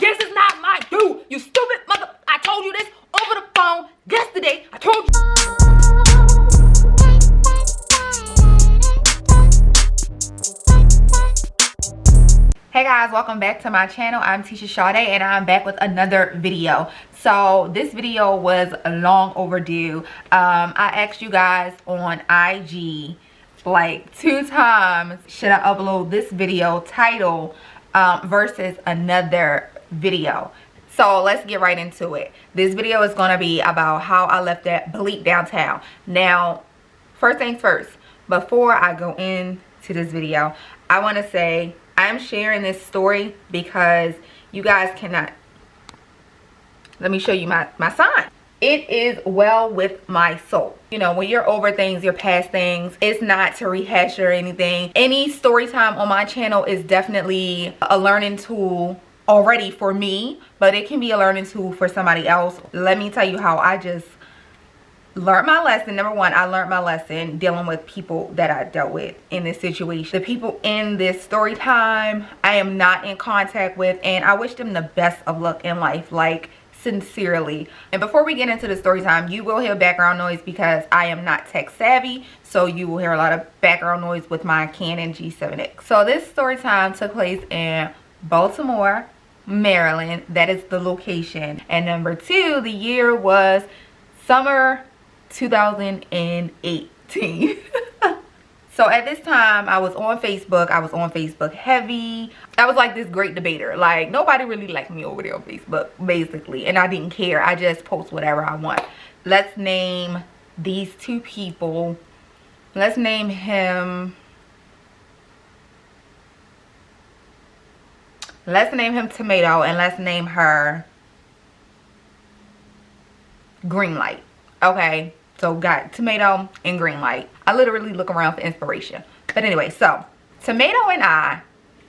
This is not my dude. You stupid mother. I told you this over the phone yesterday. I told you. Hey guys, welcome back to my channel. I'm Teshia Sade and I'm back with another video. So this video was long overdue. I asked you guys on IG like 2 times, should I upload this video title versus another video. So let's get right into it. This video is going to be about how I left that bleak downtown. Now, first things first, before I go into this video, I want to say I'm sharing this story because you guys cannot. Let me show you my sign. It is well with my soul. You know, when you're over things, you're past things, it's not to rehash or anything. Any story time on my channel is definitely a learning tool already for me, but it can be a learning tool for somebody else. Let me tell you how I just learned my lesson. Number one, I learned my lesson dealing with people that I dealt with in this situation. The people in this story time, I am not in contact with, and I wish them the best of luck in life, like sincerely. And before we get into the story time, you will hear background noise because I am not tech savvy, so you will hear a lot of background noise with my Canon G7X. So this story time took place in Baltimore, Maryland. That is the location. And number 2, the year was summer 2018. So at this time, I was on Facebook. I was on Facebook heavy. I was like this great debater. Like, nobody really liked me over there on Facebook, basically. And I didn't care. I just post whatever I want. Let's name these 2 people. Let's name him. Let's name him Tomato, and let's name her Green Light. Okay, so got Tomato and Green Light. I literally look around for inspiration. But anyway, so Tomato and I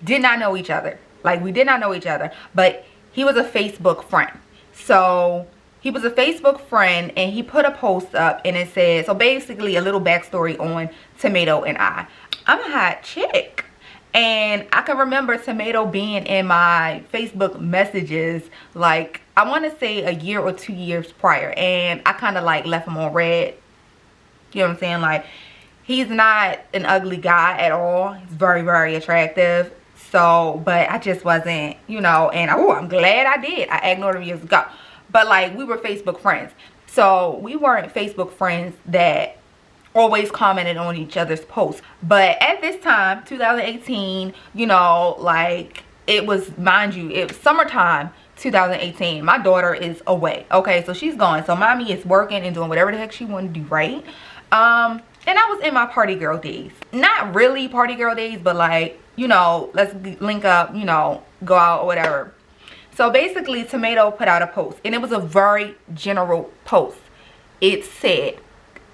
did not know each other. Like, we did not know each other, but he was a Facebook friend. So he was a Facebook friend, and he put a post up, and it said, so basically a little backstory on Tomato and I. I'm a hot chick. And I can remember Tomato being in my Facebook messages, like, I want to say a year or 2 years prior. And I kind of like left him on red. You know what I'm saying? Like, he's not an ugly guy at all. He's very, very attractive. So, but I just wasn't, you know, and oh, I'm glad I did. I ignored him years ago. But like, we were Facebook friends. So we weren't Facebook friends that always commented on each other's posts. But at this time, 2018, you know, like, it was, mind you, it was summertime 2018. My daughter is away. Okay, so she's gone. So mommy is working and doing whatever the heck she wanted to do, right? And I was in my party girl days. Not really party girl days, but like, you know, let's link up, you know, go out or whatever. So basically, Tomato put out a post, and it was a very general post. It said,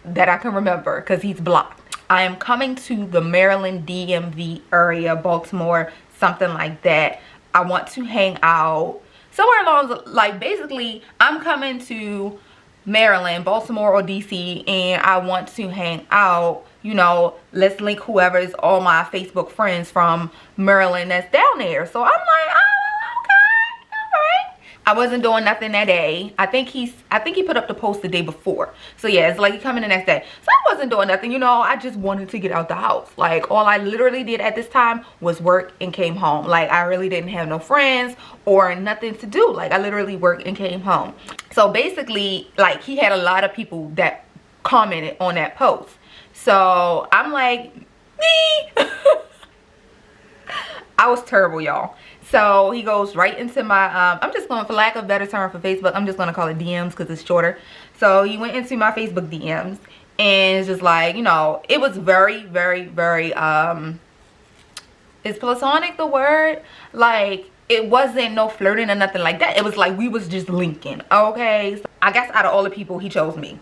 that I can remember because he's blocked, I am coming to the Maryland DMV area, Baltimore, something like that. I want to hang out somewhere along, like, basically I'm coming to Maryland, Baltimore, or DC, and I want to hang out. You know, let's link whoever's all my Facebook friends from Maryland that's down there. So I'm like, oh, okay, all right. I wasn't doing nothing that day. I think he put up the post the day before. So yeah, it's like he coming the next day. So I wasn't doing nothing, you know. I just wanted to get out the house. Like, all I literally did at this time was work and came home. Like, I really didn't have no friends or nothing to do. Like, I literally worked and came home. So basically, like, he had a lot of people that commented on that post. So I'm like, me. I was terrible, y'all. So he goes right into my, I'm just going, for lack of a better term for Facebook, I'm just going to call it DMs because it's shorter. So he went into my Facebook DMs, and it's just like, you know, it was very, very, very, is platonic the word? Like, it wasn't no flirting or nothing like that. It was like we was just linking, okay? So I guess out of all the people, he chose me.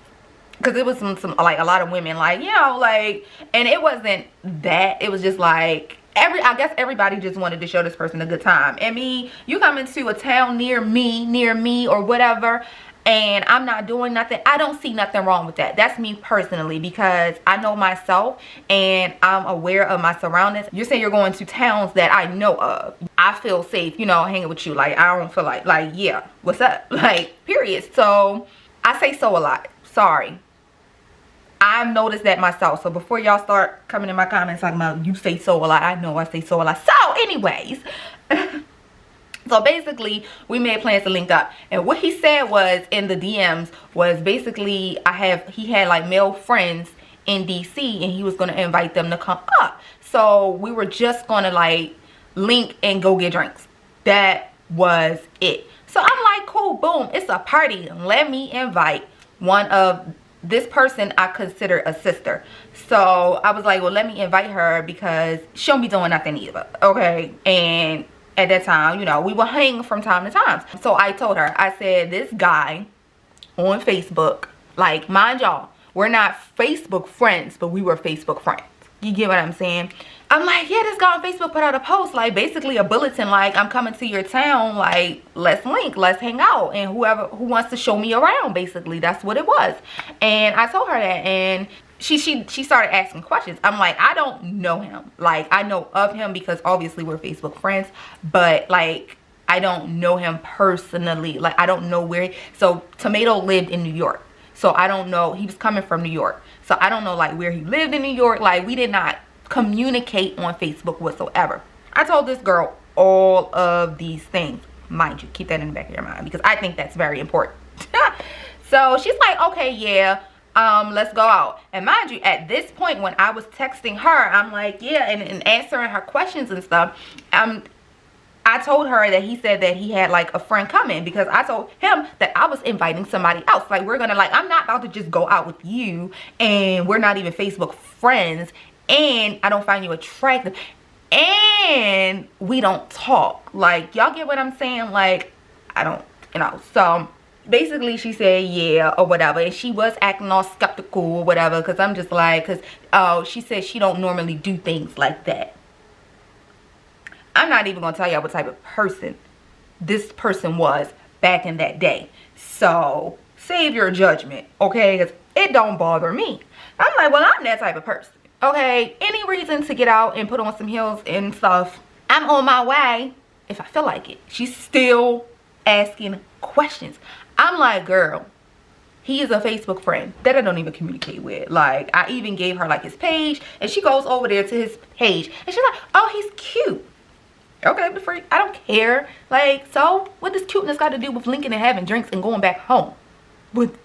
Because it was some like a lot of women, like, you know, like, and it wasn't that. It was just like, I guess everybody just wanted to show this person a good time. And me, you come into a town near me or whatever, and I'm not doing nothing, I don't see nothing wrong with that. That's me personally, because I know myself and I'm aware of my surroundings. You're saying you're going to towns that I know of. I feel safe, you know, hanging with you. Like, I don't feel like, yeah, what's up? Like, period. So I say so a lot. Sorry. I've noticed that myself. So before y'all start coming in my comments talking about you say so a lot, I know I say so a lot. So anyways, so basically we made plans to link up, and what he said was in the DMs was basically he had like male friends in DC and he was going to invite them to come up. So we were just going to like link and go get drinks. That was it. So I'm like, cool, boom, it's a party. Let me invite one of this person I consider a sister. So I was like, well, let me invite her because she don't be doing nothing either, okay? And at that time, you know, we would hang from time to time. So I told her, I said, this guy on Facebook, like, mind y'all, we're not Facebook friends, but we were Facebook friends. You get what I'm saying? I'm like, yeah, this guy on Facebook put out a post, like basically a bulletin, like, I'm coming to your town, like, let's link, let's hang out, and who wants to show me around, basically. That's what it was. And I told her that, and she started asking questions. I'm like, I don't know him. Like, I know of him because obviously we're Facebook friends, but like, I don't know him personally. Like, I don't know where so Tomato lived in New York, so I don't know, he was coming from New York, so I don't know like where he lived in New York. Like, we did not communicate on Facebook whatsoever. I told this girl all of these things. Mind you, keep that in the back of your mind because I think that's very important. So she's like, okay, yeah, let's go out. And mind you, at this point when I was texting her, I'm like, yeah, and answering her questions and stuff, I told her that he said that he had like a friend coming, because I told him that I was inviting somebody else. Like, we're gonna, like, I'm not about to just go out with you and we're not even Facebook friends, and I don't find you attractive, and we don't talk. Like, y'all get what I'm saying? Like, I don't, you know. So basically she said yeah or whatever, and she was acting all skeptical or whatever, because I'm just like, because she said she don't normally do things like that. I'm not even gonna tell y'all what type of person this person was back in that day, so save your judgment, okay? Because it don't bother me. I'm like, well, I'm that type of person. Okay, any reason to get out and put on some heels and stuff, I'm on my way if I feel like it. She's still asking questions. I'm like, girl, he is a Facebook friend that I don't even communicate with. Like, I even gave her like his page, and she goes over there to his page and she's like, oh, he's cute. Okay, but I don't care. Like, so what does cuteness got to do with linking and having drinks and going back home? What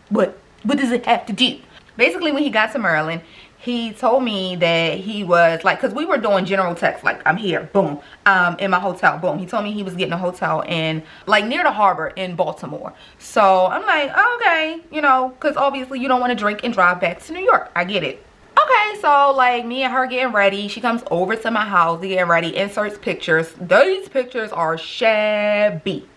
does it have to do? Basically, when he got to Maryland, he told me that he was like, because we were doing general text, like, I'm here, boom, in my hotel, boom. He told me he was getting a hotel in, like, near the harbor in Baltimore. So I'm like, oh, okay, you know, because obviously you don't want to drink and drive back to New York. I get it. Okay, so like me and her getting ready, she comes over to my house to get ready, inserts pictures. These pictures are shabby.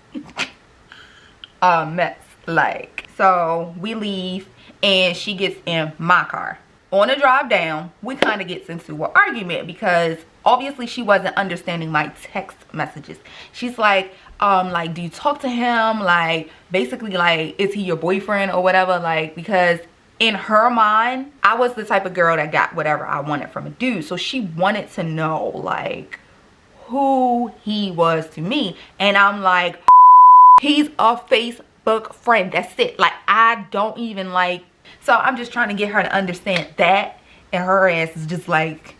A mess. Like, so we leave and she gets in my car. On the drive down, we kind of gets into an argument because obviously she wasn't understanding my text messages. She's like, do you talk to him? Like, basically, like, is he your boyfriend or whatever? Like, because in her mind, I was the type of girl that got whatever I wanted from a dude. So she wanted to know, like, who he was to me. And I'm like, he's a Facebook friend. That's it. Like, I don't even like. So I'm just trying to get her to understand that. And her ass is just like,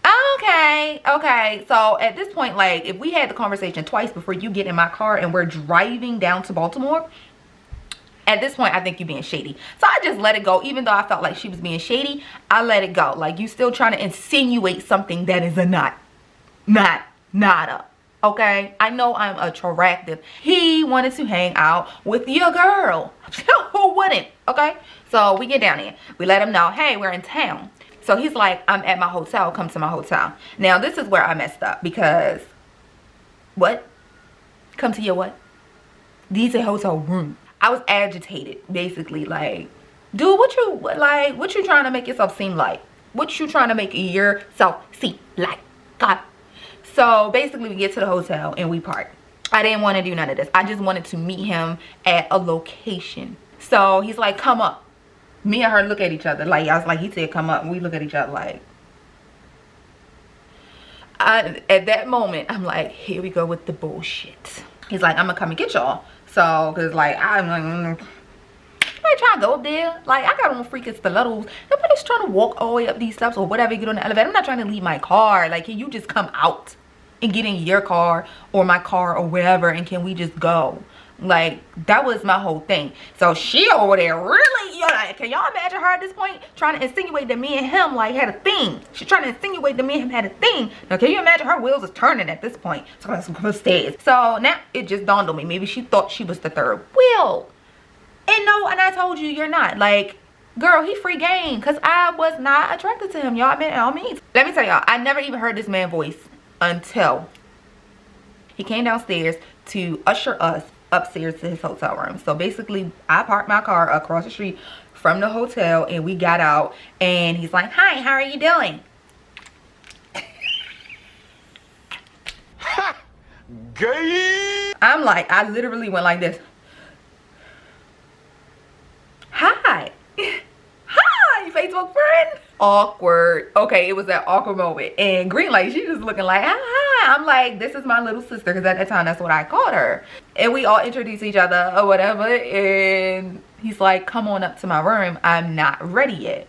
okay. So at this point, like, if we had the conversation twice before you get in my car and we're driving down to Baltimore, at this point, I think you're being shady. So I just let it go. Even though I felt like she was being shady, I let it go. Like, you still trying to insinuate something that is a not a. Okay? I know I'm attractive. He wanted to hang out with your girl. Who wouldn't? Okay? So we get down there. We let him know, hey, we're in town. So he's like, I'm at my hotel. Come to my hotel. Now, this is where I messed up because, what? Come to your what? These are hotel room. I was agitated, basically, like, dude, what you trying to make yourself seem like? What you trying to make yourself seem like? God. So basically we get to the hotel and we park. I didn't want to do none of this. I just wanted to meet him at a location. So he's like, come up. Me and her look at each other. Like, I was like, he said, come up. And we look at each other like. At that moment, I'm like, here we go with the bullshit. He's like, I'm going to come and get y'all. So, because, like, I'm like, I ain't trying to go up there. Like, I got on freaking stilettos. Nobody's trying to walk all the way up these steps or whatever, get on the elevator. I'm not trying to leave my car. Like, can you just come out and get in your car or my car or wherever, and can we just go? Like, that was my whole thing. So she over there really, like, can y'all imagine her at this point trying to insinuate that me and him like had a thing? She's trying to insinuate that me and him had a thing. Now can you imagine her wheels is turning at this point? So let's go upstairs. So now it just dawned on me, maybe she thought she was the third wheel. And no, and I told you, you're not. Like, girl, he free game, because I was not attracted to him, y'all. By all means, let me tell y'all, I never even heard this man's voice until he came downstairs to usher us upstairs to his hotel room. So basically, I parked my car across the street from the hotel, and we got out, and he's like, hi, how are you doing? Gay. I'm like, I literally went like this. Hi. Hi, Facebook friend. Awkward. Okay, it was that awkward moment. And green light, she just looking like, hi. I'm like, this is my little sister, because at that time, that's what I called her. And we all introduced each other or whatever. And he's like, come on up to my room. I'm not ready yet.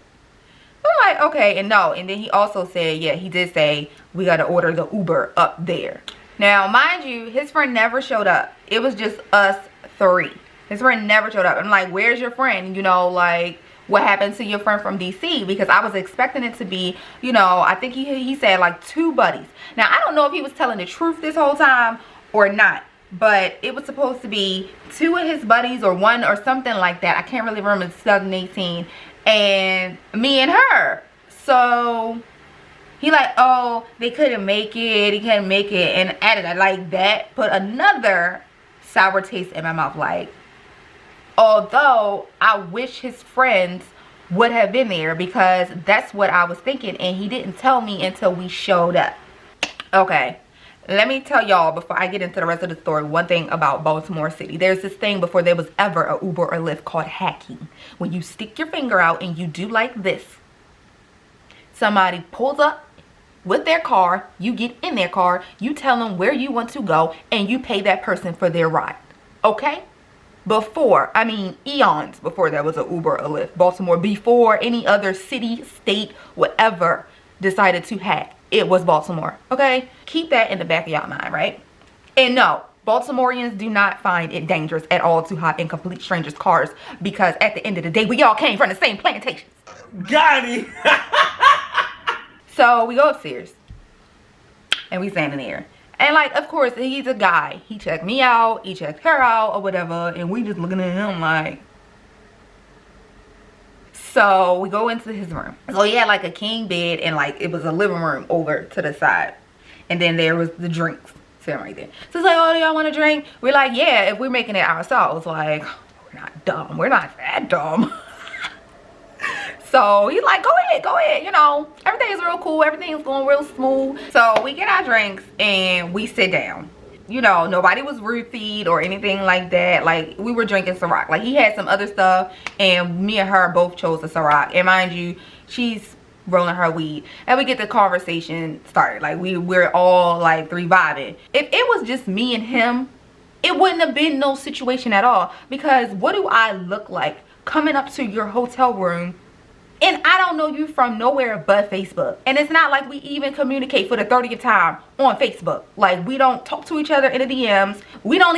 I'm like, okay. And no. And then he also said, yeah, he did say, we got to order the Uber up there. Now, mind you, his friend never showed up. It was just us three. His friend never showed up. I'm like, where's your friend? You know, like, what happened to your friend from DC? Because I was expecting it to be, you know, I think he said like 2 buddies. Now, I don't know if he was telling the truth this whole time or not, but it was supposed to be 2 of his buddies or 1 or something like that. I can't really remember. It's 2018, and me and her. So he like, oh, they couldn't make it. He couldn't make it, and added it like that. Put another sour taste in my mouth. Like, although I wish his friends would have been there, because that's what I was thinking, and he didn't tell me until we showed up. Okay, let me tell y'all before I get into the rest of the story one thing about Baltimore City. There's this thing before there was ever a Uber or Lyft called hacking. When you stick your finger out and you do like this, somebody pulls up with their car, you get in their car, you tell them where you want to go, and you pay that person for their ride. Okay? Before, I mean eons before there was a Uber or Lyft. Baltimore, before any other city, state, whatever decided to hack, it was Baltimore. Okay, keep that in the back of y'all mind, right? And no, Baltimoreans do not find it dangerous at all to hop in complete strangers' cars, because at the end of the day, we all came from the same plantations. Got it. So we go upstairs and we standing there. And like, of course, he's a guy. He checked me out, he checked her out or whatever, and we just looking at him like. So we go into his room. So he had like a king bed, and like it was a living room over to the side. And then there was the drinks sitting right there. So it's like, oh, do y'all want a drink? We're like, yeah, if we're making it ourselves. Like, we're not dumb. We're not that dumb. So he's like, go ahead, you know, everything is real cool, everything's going real smooth. So we get our drinks and we sit down. You know, nobody was roofied or anything like that. Like, we were drinking Ciroc. Like, he had some other stuff, and me and her both chose the Ciroc. And mind you, she's rolling her weed, and we get the conversation started. Like, we're all like 3 vibing. If it was just me and him, it wouldn't have been no situation at all, because what do I look like coming up to your hotel room and I don't know you from nowhere but Facebook? And it's not like we even communicate for the 30th time on Facebook. Like, we don't talk to each other in the DMs. We don't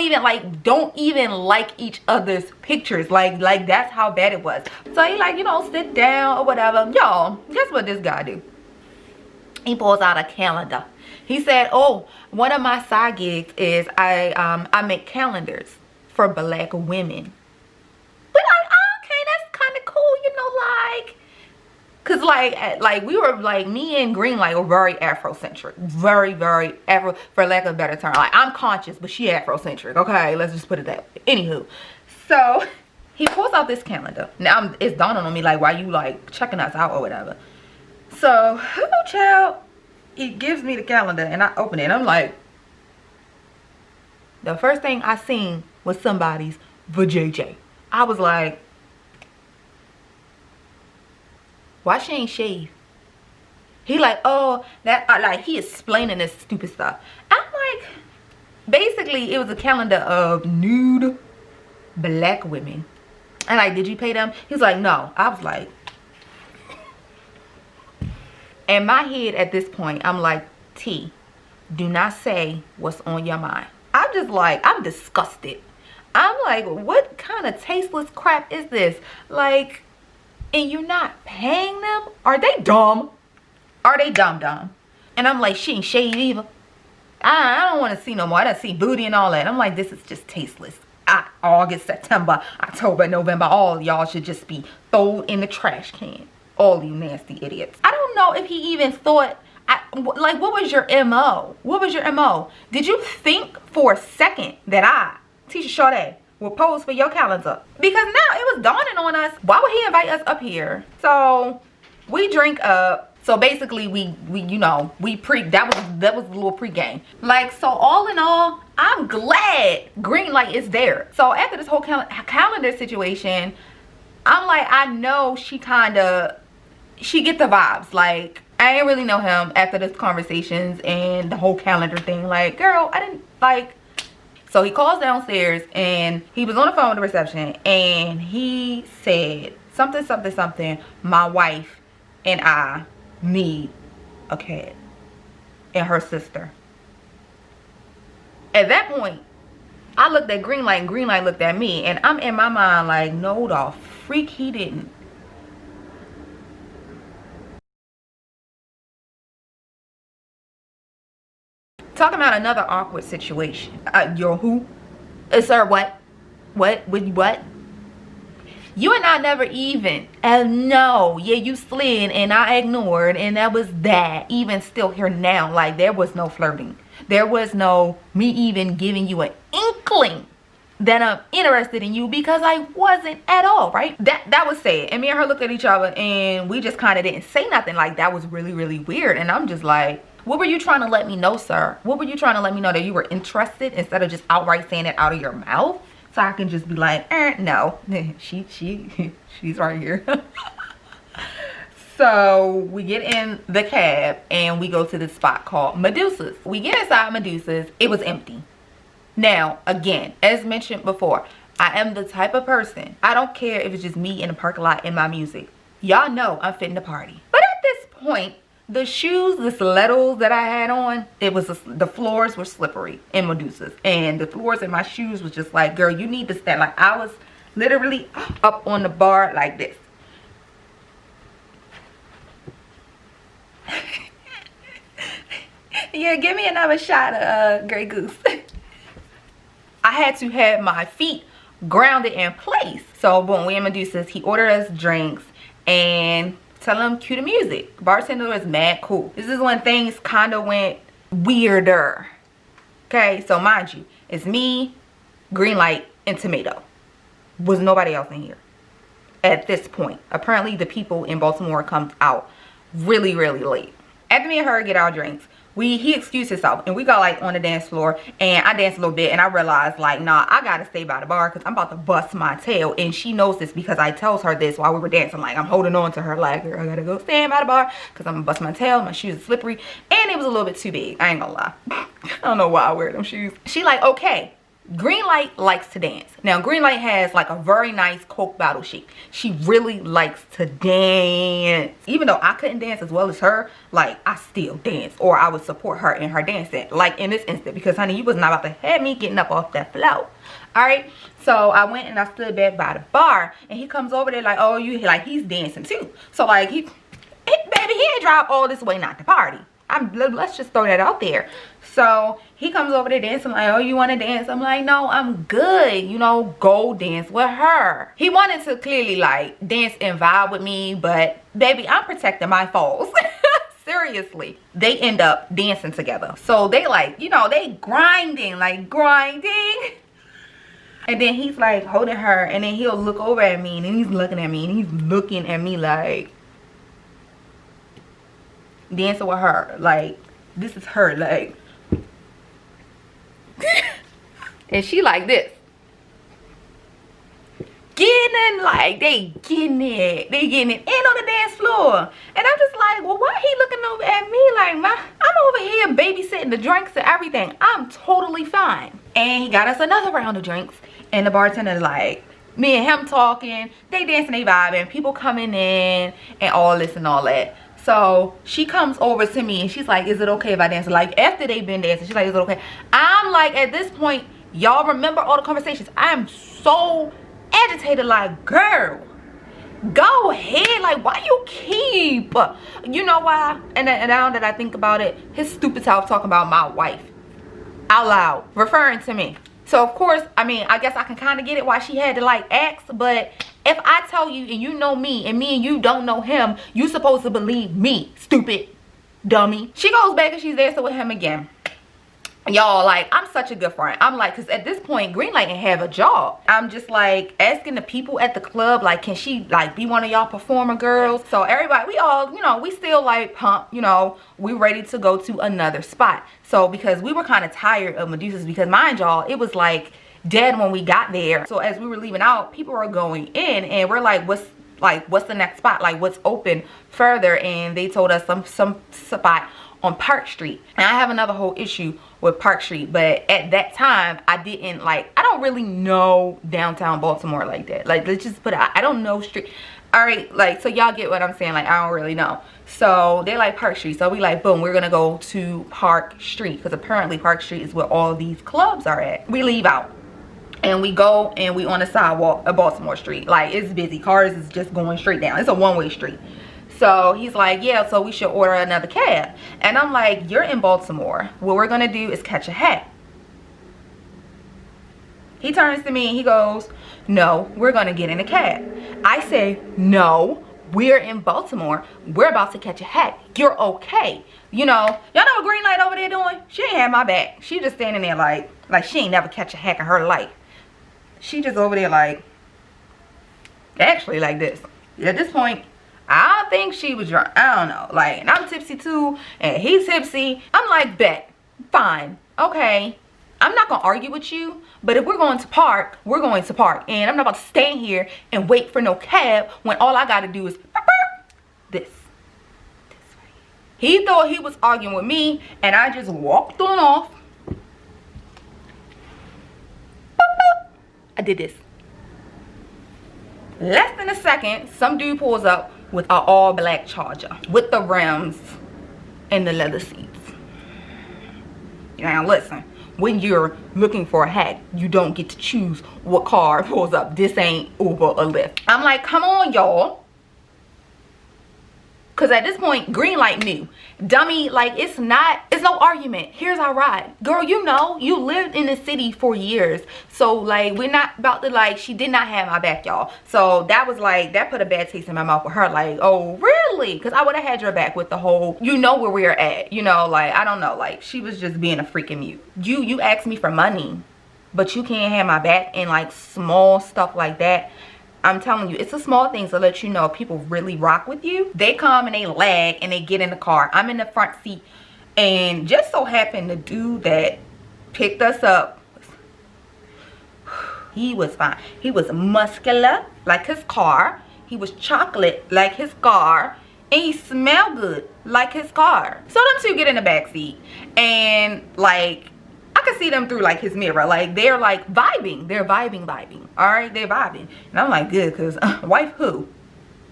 even like each other's pictures. Like that's how bad it was. So he like, you know, sit down or whatever. Y'all, guess what this guy do? He pulls out a calendar. He said, oh, one of my side gigs is I make calendars for Black women. We're like, oh, okay, that's kind of cool, you know, like. Cause like we were like, me and Greenlight were very Afrocentric, very Afro, for lack of a better term. Like, I'm conscious, but she Afrocentric. Okay, let's just put it that way. Anywho, so he pulls out this calendar. Now it's dawning on me, like, why you like checking us out or whatever. So, oh child, he gives me the calendar and I open it. And I'm like, the first thing I seen was somebody's vajayjay. I was like, why she ain't shave? He like, oh, that, like, he explaining this stupid stuff. I'm like, basically, it was a calendar of nude black women. And like, did you pay them? He was like, no. I was like, in my head at this point, I'm like, T, do not say what's on your mind. I'm just like, I'm disgusted. I'm like, what kind of tasteless crap is this? Like, and you're not paying them? Are they dumb? Are they dumb? And I'm like, she ain't shaved either. I don't want to see no more. I done see booty and all that. I'm like, this is just tasteless. August, September, October, November, all y'all should just be thrown in the trash can. All you nasty idiots. I don't know if he even thought, like, what was your MO? What was your MO? Did you think for a second that I, Teshia Sade, will pose for your calendar? Because now it was dawning on us, why would he invite us up here? So we drink up. So basically we you know, that was a little pre-game. Like, so all in all, I'm glad green light is there. So after this whole calendar situation, I'm like, I know she get the vibes. Like, I didn't really know him after this conversations and the whole calendar thing. Like, girl, I didn't like. So he calls downstairs and he was on the phone with the reception and he said something, my wife and I need a cat, and her sister. At that point, I looked at green light and green light looked at me, and I'm in my mind like, no, the freak, he didn't. Talking about another awkward situation. Yo, who? Sir, what? What? You and I never even. No, yeah, you slid and I ignored, and that was that. Even still here now, like, there was no flirting. There was no me even giving you an inkling that I'm interested in you, because I wasn't at all, right? That was said, and me and her looked at each other and we just kind of didn't say nothing. Like, that was really, really weird. And I'm just like, what were you trying to let me know, sir? What were you trying to let me know, that you were interested, instead of just outright saying it out of your mouth? So I can just be like, no, she's right here. So we get in the cab and we go to this spot called Medusa's. We get inside Medusa's. It was empty. Now, again, as mentioned before, I am the type of person, I don't care if it's just me in the parking lot and my music. Y'all know I'm fitting to party. But at this point, the shoes, the stilettos that I had on, the floors were slippery in Medusa's, and the floors in my shoes was just like, girl, you need to stand. Like, I was literally up on the bar like this. Yeah, give me another shot of Grey Goose. I had to have my feet grounded in place. So when we in Medusa's, he ordered us drinks and tell him cue the music. Bartender was mad cool. This is when things kind of went weirder. Okay, so mind you, it's me, green light, and tomato. Was nobody else in here at this point. Apparently the people in Baltimore comes out really, really late. After me and her get our drinks, he excused himself and we got like on the dance floor, and I danced a little bit and I realized like, nah, I gotta stay by the bar because I'm about to bust my tail. And she knows this because I tells her this while we were dancing. Like, I'm holding on to her like, girl, I gotta go stand by the bar because I'm gonna bust my tail. My shoes are slippery and it was a little bit too big. I ain't gonna lie. I don't know why I wear them shoes. She like, okay, green light likes to dance. Now green light has like a very nice Coke bottle shape. She really likes to dance. Even though I couldn't dance as well as her, like, I still dance, or I would support her in her dancing, like in this instant, because honey, you was not about to have me getting up off that floor. All right, so I went and I stood back by the bar, and he comes over there like, oh, you, like, he's dancing too. So like, baby, he ain't drive all this way not to party. Let's just throw that out there. So he comes over there dancing like, oh, you want to dance? I'm like, no, I'm good, you know, go dance with her. He wanted to clearly like dance and vibe with me, but baby, I'm protecting my falls. Seriously. They end up dancing together. So they like, you know, they grinding. And then he's like holding her, and then he'll look over at me, and then he's looking at me, and he's looking at me like, dancing with her, like, this is her, like. And she like this. Getting like, they getting it in on the dance floor. And I'm just like, well, why he looking over at me like, I'm over here babysitting the drinks and everything. I'm totally fine. And he got us another round of drinks. And the bartender like, me and him talking, they dancing, they vibing, people coming in and all this and all that. So she comes over to me and she's like, is it okay if I dance? Like, after they've been dancing, she's like, is it okay? I'm like, at this point, y'all remember all the conversations. I'm so agitated, like, girl, go ahead. Like, why you keep, you know why? And now that I think about it, his stupid self talking about my wife out loud, referring to me. So of course, I mean, I guess I can kind of get it why she had to like ask. But if I tell you and you know me and you don't know him, you supposed to believe me, stupid dummy. She goes back and she's dancing with him again. Y'all, like, I'm such a good friend. I'm like, because at this point, Greenlight didn't have a job. I'm just like asking the people at the club, like, can she like be one of y'all performer girls? So everybody, we all, you know, we still like pumped, you know, we ready to go to another spot. So because we were kind of tired of Medusa's, because mind y'all, it was like dead when we got there. So as we were leaving out, people were going in and we're like, what's the next spot? Like, what's open further? And they told us some spot on Park Street. And I have another whole issue with Park Street, but at that time I didn't like, I don't really know downtown Baltimore like that. Like, let's just put it, I don't know street. All right, like, so y'all get what I'm saying. Like, I don't really know. So they like Park Street, so we like, boom, we're gonna go to Park Street, because apparently Park Street is where all these clubs are at. We leave out and we go and we on the sidewalk of Baltimore Street. Like, it's busy, cars is just going straight down. It's a one-way street. So he's like, yeah, so we should order another cab. And I'm like, you're in Baltimore. What we're gonna do is catch a hat. He turns to me and he goes, no, we're gonna get in a cab. I say, no, we're in Baltimore. We're about to catch a hat. You're okay. You know, y'all know what Greenlight over there doing? She ain't had my back. She just standing there like she ain't never catch a hack in her life. She just over there like, actually like this. At this point, I think she was drunk. I don't know. Like, and I'm tipsy too, and he's tipsy. I'm like, bet, fine, okay. I'm not gonna argue with you, but if we're going to park, we're going to park. And I'm not about to stay here and wait for no cab when all I gotta do is this. He thought he was arguing with me, and I just walked on off. I did this. Less than a second, some dude pulls up with an all-black Charger with the rims and the leather seats. Now listen, when you're looking for a hack, you don't get to choose what car pulls up. This ain't Uber or Lyft. I'm like, come on, y'all. Because at this point, Greenlight knew. Dummy, like, it's no argument. Here's our ride. Girl, you know, you lived in the city for years. So, like, we're not about to, like, she did not have my back, y'all. So, that was, like, that put a bad taste in my mouth with her. Like, oh, really? Because I would have had your back with the whole, you know where we're at. You know, like, I don't know. Like, she was just being a freaking mute. You asked me for money, but you can't have my back and, like, small stuff like that. I'm telling you, it's the small things to let you know people really rock with you. They come and they lag and they get in the car. I'm in the front seat, and just so happened the dude that picked us up, he was fine. He was muscular like his car. He was chocolate like his car. And he smelled good like his car. So them two get in the back seat, and like, I could see them through like his mirror. Like, they're like vibing. They're vibing. All right, they're vibing. And I'm like, good, because wife who?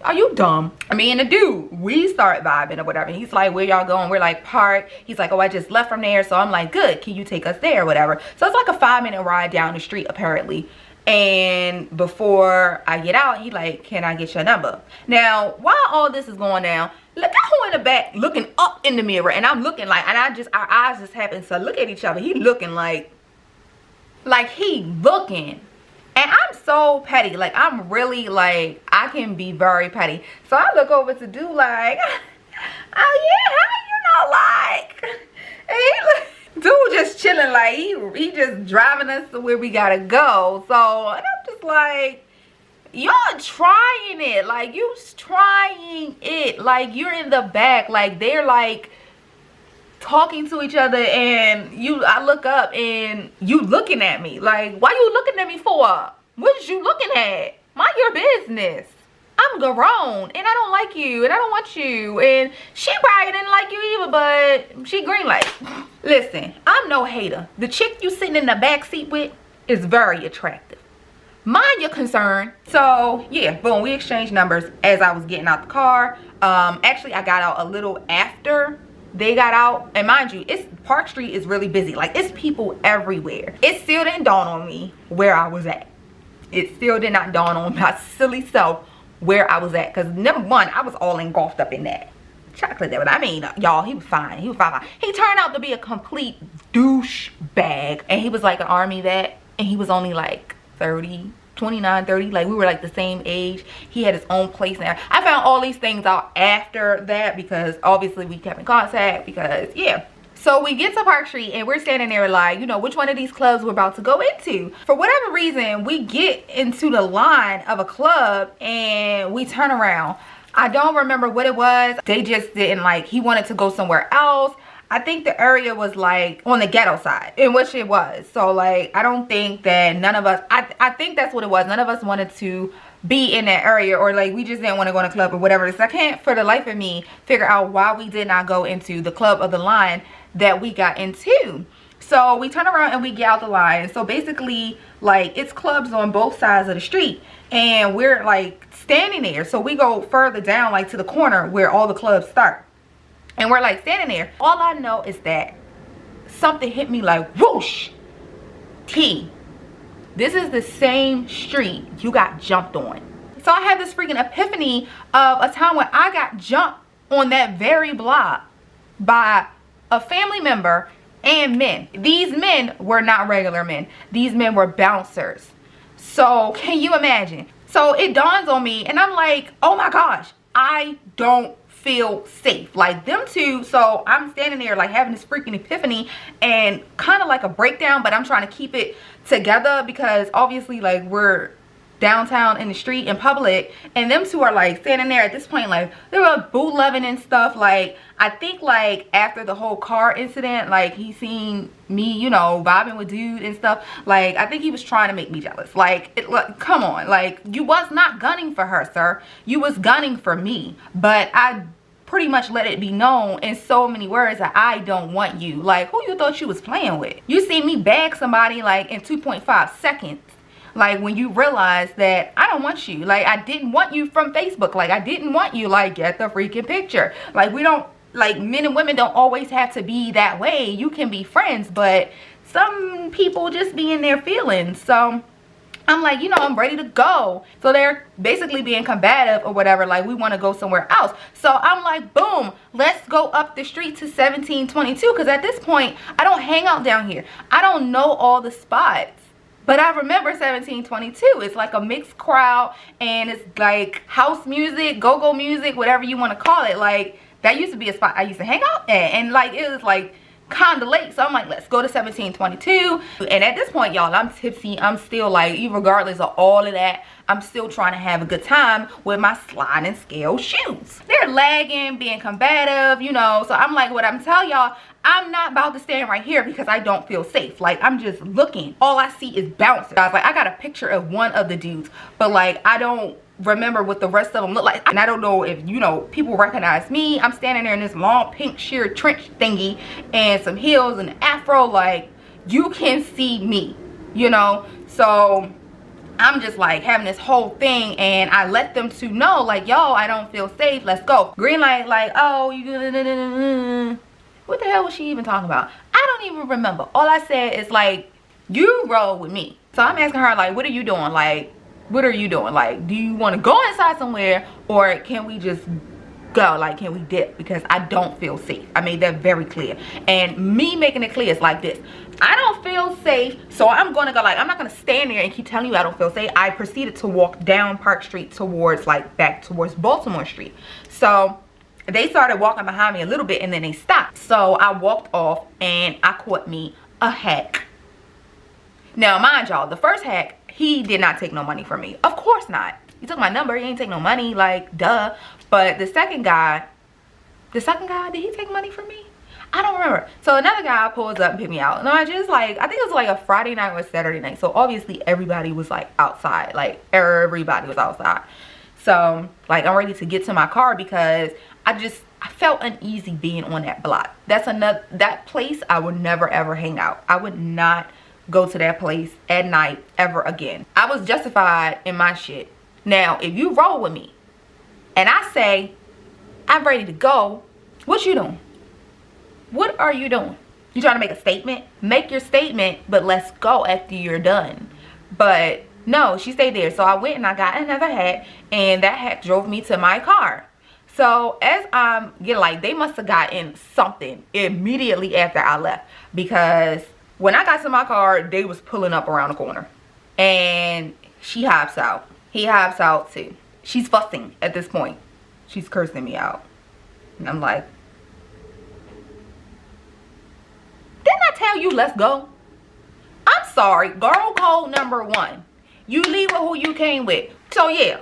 Are you dumb? I mean, the dude, we start vibing or whatever. He's like, where y'all going? We're like, park. He's like, oh, I just left from there. So I'm like, good, can you take us there or whatever? So it's like a 5-minute ride down the street apparently. And before I get out, he like, can I get your number? Now, while all this is going down, look at who in the back looking up in the mirror, and I'm looking like, and our eyes just happen to look at each other. He looking like he looking, and I'm so petty. Like, I'm really like, I can be very petty. So I look over to dude like, oh yeah, how you know, like, and he look. Dude just chilling, like he just driving us to where we gotta go. So, and I'm just like, y'all trying it, like, you trying it, like, you're in the back, like, they're like, talking to each other, and I look up and you looking at me. Like, why you looking at me for? What is you looking at? Mind your business. I'm grown and I don't like you and I don't want you, and she probably didn't like you either, but she green light. Listen, I'm no hater. The chick you sitting in the back seat with is very attractive. Mind your concern. So yeah, boom, we exchanged numbers as I was getting out the car. Actually I got out a little after they got out, and mind you, Park Street is really busy. Like, it's people everywhere. It still didn't dawn on me where I was at. It still did not dawn on my silly self where I was at, because number one, I was all engulfed up in that chocolate there. But I mean, y'all, he was fine. He was fine. He turned out to be a complete douche bag, and he was like an army vet, and he was only like 30, 29, 30. Like, we were like the same age. He had his own place there. I found all these things out after that, because obviously we kept in contact, because yeah. So we get to Park Street and we're standing there like, you know, which one of these clubs we're about to go into. For whatever reason, we get into the line of a club and we turn around. I don't remember what it was. They just didn't like, he wanted to go somewhere else. I think the area was like on the ghetto side, in which it was. So like, I don't think that none of us, I think that's what it was. None of us wanted to be in that area, or like we just didn't want to go in a club or whatever. So I can't for the life of me figure out why we did not go into the club of the line that we got into. So we turn around and we get out the line. So basically, like, it's clubs on both sides of the street and we're like standing there. So we go further down, like to the corner where all the clubs start, and we're like standing there. All I know is that something hit me like whoosh. T, this is the same street you got jumped on. So I had this freaking epiphany of a time when I got jumped on that very block by a family member and men. These men were not regular men. These men were bouncers. So can you imagine? So it dawns on me and I'm like, oh my gosh, I don't feel safe. Like, them two. So I'm standing there like having this freaking epiphany and kind of like a breakdown, but I'm trying to keep it together because obviously like we're downtown in the street in public, and them two are like standing there at this point like they were boo loving and stuff. Like, I think like after the whole car incident, like he seen me, you know, vibing with dude and stuff. Like, I think he was trying to make me jealous. Like, come on, like, you was not gunning for her, sir. You was gunning for me. But I pretty much let it be known in so many words that I don't want you. Like, who you thought you was playing with? You see me bag somebody like in 2.5 seconds. Like, when you realize that I don't want you. Like, I didn't want you from Facebook. Like, I didn't want you. Like, get the freaking picture. Like, we don't, like, men and women don't always have to be that way. You can be friends, but some people just be in their feelings. So I'm like, you know, I'm ready to go. So they're basically being combative or whatever. Like, we want to go somewhere else. So I'm like, boom, let's go up the street to 1722. Because at this point, I don't hang out down here. I don't know all the spots. But I remember 1722. It's like a mixed crowd, and it's like house music, go-go music, whatever you want to call it. Like, that used to be a spot I used to hang out at, and like it was like kind of late. So I'm like, let's go to 1722. And at this point, y'all, I'm tipsy. I'm still like, regardless of all of that, I'm still trying to have a good time with my sliding scale shoes. They're lagging, being combative, you know. So I'm like, what I'm telling y'all, I'm not about to stand right here because I don't feel safe. Like, I'm just looking. All I see is bouncers. I was like, I got a picture of one of the dudes, but like, I don't remember what the rest of them look like. And I don't know if, you know, people recognize me. I'm standing there in this long pink sheer trench thingy and some heels and an afro. Like, you can see me, you know. So I'm just like having this whole thing, and I let them to know like, yo, I don't feel safe, let's go. Green light, like, oh, you what the hell was she even talking about? I don't even remember. All I said is like, you roll with me. So I'm asking her like, what are you doing? Like, what are you doing? Like, do you want to go inside somewhere, or can we just go? Like, can we dip? Because I don't feel safe. I made that very clear. And me making it clear is like this: I don't feel safe, so I'm gonna go. Like, I'm not gonna stand there and keep telling you I don't feel safe. I proceeded to walk down Park Street towards, like, back towards Baltimore Street. So they started walking behind me a little bit, and then they stopped. So I walked off, and I caught me a hack. Now, mind y'all, the first hack, he did not take no money from me. Of course not. He took my number. He ain't take no money. Like, duh. But the second guy, did he take money from me? I don't remember. So another guy pulls up and picked me out. And I just like, I think it was like a Friday night or Saturday night. So obviously everybody was like outside. Like everybody was outside. So like I'm ready to get to my car because I felt uneasy being on that block. That place I would never ever hang out. I would not go to that place at night ever again. I was justified in my shit. Now if you roll with me and I say I'm ready to go, what you doing? What are you doing? You trying to make a statement? Make your statement, but let's go after you're done. But no, she stayed there. So I went and I got another hat, and that hat drove me to my car. So as I'm getting, like, they must have gotten something immediately after I left, because when I got to my car, they was pulling up around the corner, and she hops out. He hops out too. She's fussing at this point. She's cursing me out, and I'm like, didn't I tell you let's go? I'm sorry, girl code number 1. You leave with who you came with. So yeah,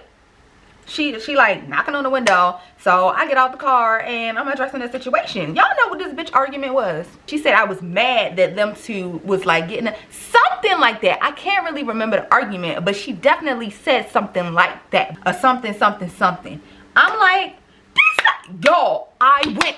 she like knocking on the window. So I get out the car and I'm addressing the situation. Y'all know what this bitch argument was. She said I was mad that them two was like getting something like that. I can't really remember the argument, but she definitely said something like that. Or something. I'm like, y'all, I went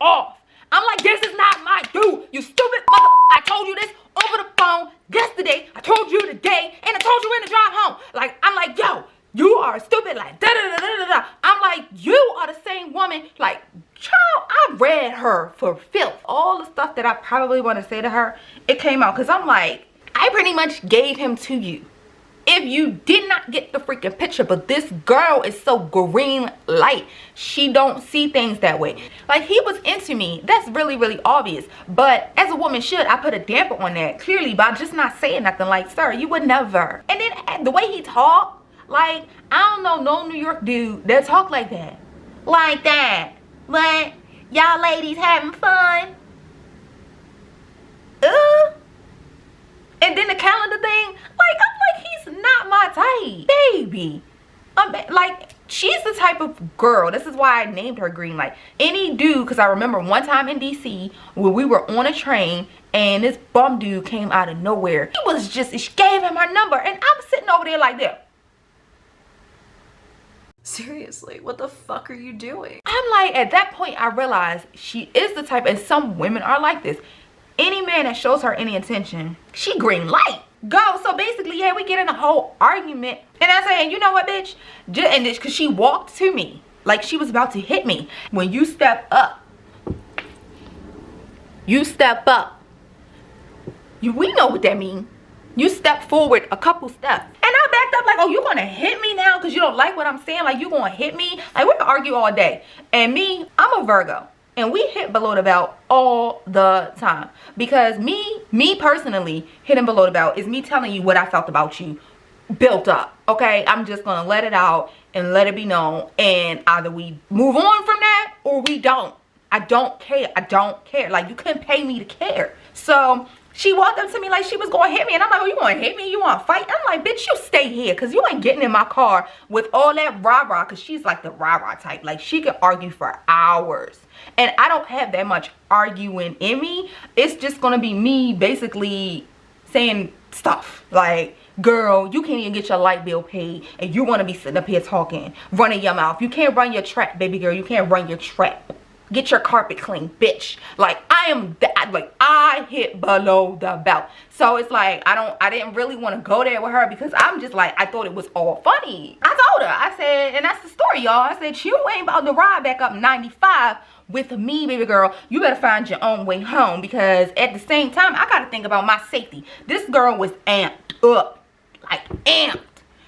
off. I'm like, this is not my dude, you stupid mother. I told you this over the phone yesterday. I told you today, and I told you in the drive home. Like, I'm like, yo, you are stupid. Like, da da da da da da. I'm like, you are the same woman. Like, child, I read her for filth. All the stuff that I probably want to say to her, it came out. Because I'm like, I pretty much gave him to you. If you did not get the freaking picture, but this girl is so green light. She don't see things that way. Like, he was into me. That's really, really obvious. But as a woman should, I put a damper on that clearly by just not saying nothing. Like, sir, you would never. And then the way he talked, like, I don't know no New York dude that talk like that. Like that. But y'all ladies having fun? And then the calendar thing, like, I'm like, he's not my type, baby. Like, she's the type of girl. This is why I named her Green Light. Any dude, because I remember one time in DC when we were on a train and this bum dude came out of nowhere. He was just, she gave him her number, and I'm sitting over there like that. Seriously, what the fuck are you doing? I'm like, at that point, I realized she is the type, and some women are like this. Any man that shows her any attention, she green light. Go. So basically, yeah, we get in a whole argument. And I say, you know what, bitch? And this, because she walked to me like she was about to hit me. When you step up, we know what that means. You step forward a couple steps. And I backed up like, oh, you gonna hit me now because you don't like what I'm saying? Like, you gonna hit me? Like, we can argue all day. And me, I'm a Virgo. And we hit below the belt all the time. Because me personally, hitting below the belt is me telling you what I felt about you built up. Okay? I'm just going to let it out and let it be known. And either we move on from that or we don't. I don't care. I don't care. Like, you couldn't pay me to care. So she walked up to me like she was going to hit me. And I'm like, oh, you want to hit me? You want to fight? I'm like, bitch, you stay here. Because you ain't getting in my car with all that rah-rah. Because she's like the rah-rah type. Like, she could argue for hours. And I don't have that much arguing in me. It's just going to be me basically saying stuff. Like, girl, you can't even get your light bill paid. And you want to be sitting up here talking, running your mouth. You can't run your trap, baby girl. You can't run your trap. Get your carpet clean, bitch. Like, I hit below the belt. So it's like, I didn't really want to go there with her because I'm just like, I thought it was all funny. I told her, I said, and that's the story, y'all. I said, you ain't about to ride back up 95 with me, baby girl. You better find your own way home, because at the same time, I got to think about my safety. This girl was amped up, like amped.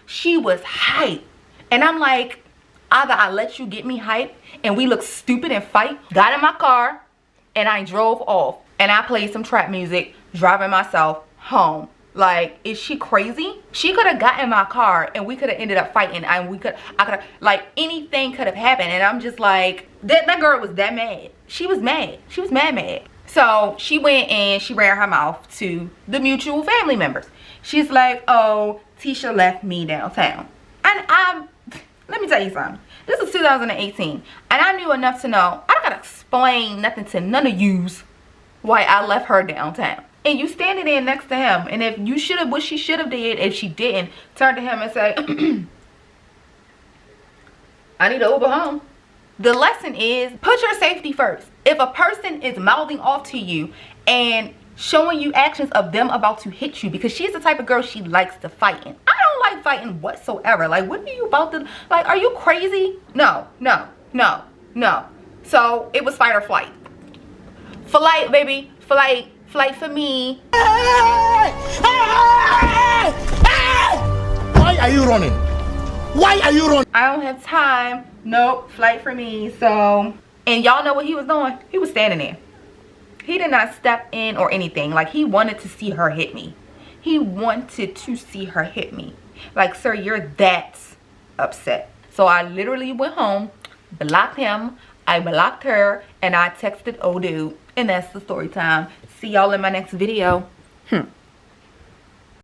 She was hyped. And I'm like, either I let you get me hyped and we look stupid and fight, got in my car, and I drove off. And I played some trap music, driving myself home. Like, is she crazy? She could have got in my car and we could have ended up fighting. And I could have, like, anything could have happened. And I'm just like, that girl was that mad. She was mad. She was mad. So she went and she ran her mouth to the mutual family members. She's like, oh, Teshia left me downtown. And let me tell you something. This is 2018. And I knew enough to know, I don't gotta explain nothing to none of yous why I left her downtown. And you standing there next to him, and if you should have, what she should have did, if she didn't, turn to him and say, I need to Uber home. The lesson is, put your safety first. If a person is mouthing off to you and showing you actions of them about to hit you, because she's the type of girl, she likes to fight. And I don't like fighting whatsoever. Like, what are you about to, like, are you crazy? No, no, no, no. So it was fight or flight. Flight, baby, flight, flight for me. Why are you running? Why are you running? I don't have time. Nope, flight for me. So, and y'all know what he was doing? He was standing there. He did not step in or anything. Like, he wanted to see her hit me. He wanted to see her hit me. Like, sir, you're that upset. So I literally went home, blocked him, I blocked her, and I texted old dude. And that's the story time. See y'all in my next video.